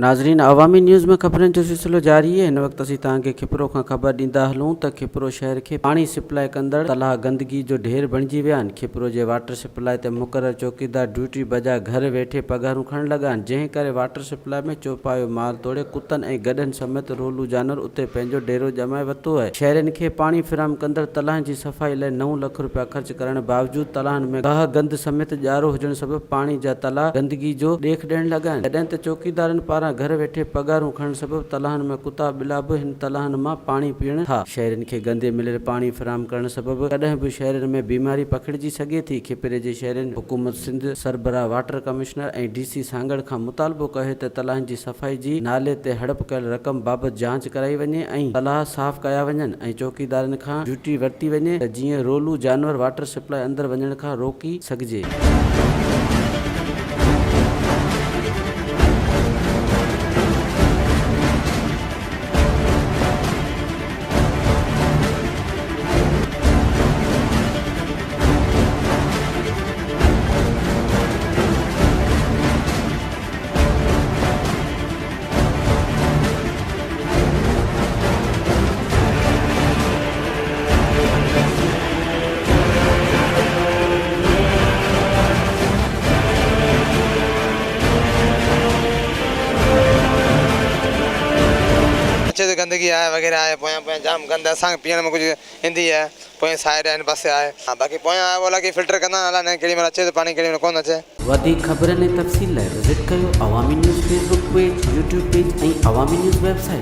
नाज़रीन, अवामी न्यूज़ में ख़बरनि जो सिलसिलो जारी है। इन वक्त असीं तव्हांखे खिपरो खां ख़बर ॾींदा हलूं त खिपरो शहर खे पाणी सप्लाई कंदड़ तलाह गंदगी जो ढेर बणिजी विया आहिनि। खिपरो जे वाटर सप्लाई ते मुक़ररु चौकीदार ड्यूटी बजाए घर वेठे पघारूं खणण लॻा आहिनि, जंहिं करे वाटर सप्लाई में चौपायो माल तोड़े कुतनि ऐं गॾनि समेत रोलू जानवर उते पंहिंजो डेरो जमाए वरितो आहे। शहरनि खे पाणी फिराम कंदड़ तलाहनि जी सफ़ाई लाइ 9 लख रुपया ख़र्च करण बावजूदि तलाहनि में गाह गंद समेत ॼारो हुजण सबबि पाणी जा तलाह गंदगी जो ॾेख ॾियण लॻा आहिनि। जॾहिं त चौकीदारनि पारां घर वेठे पघारूं खणण सबबि तलाहनि में कुता ॿिला बि हिन तलाहनि मां पाणी पीअण था। शहरनि खे गंदे मिलियल पाणी फिराम करण सबबि कॾहिं बि शहरनि में बीमारी पखिड़िजी सघे थी। खिपरे जे शहरनि हुकूमत सिंध सरबराह वाटर कमिश्नर ऐं DC सांगड़ खां मुतालबो कयो त तलाहनि जी सफ़ाई जी नाले ते हड़प कयल रक़म बाबति जांच कराई वञे ऐं तलाह साफ़ कया वञनि ऐं चौकीदारनि खां ड्यूटी वरिती वञे त जीअं रोलू जानवर वाटर सप्लाई अंदरि वञण खां रोकी सघिजे। अच्छे गंदगी है वगैरह है, पोयां जाम गंद असांखे पीअण में कुछ ईंदी है, पोयां साइड आहिनि पासे आहे। हाँ, बाक़ी पोयां आहे बोला कि फिल्टर कंदा अलाए न केॾी महिल अचे थो पाणी केॾी महिल कोन अचे। वधीक ख़बरनि ऐं तफ़सील लाइ विज़िट कयो अवामी news Facebook page, YouTube page ऐं अवामी न्यूज़ वेबसाइट।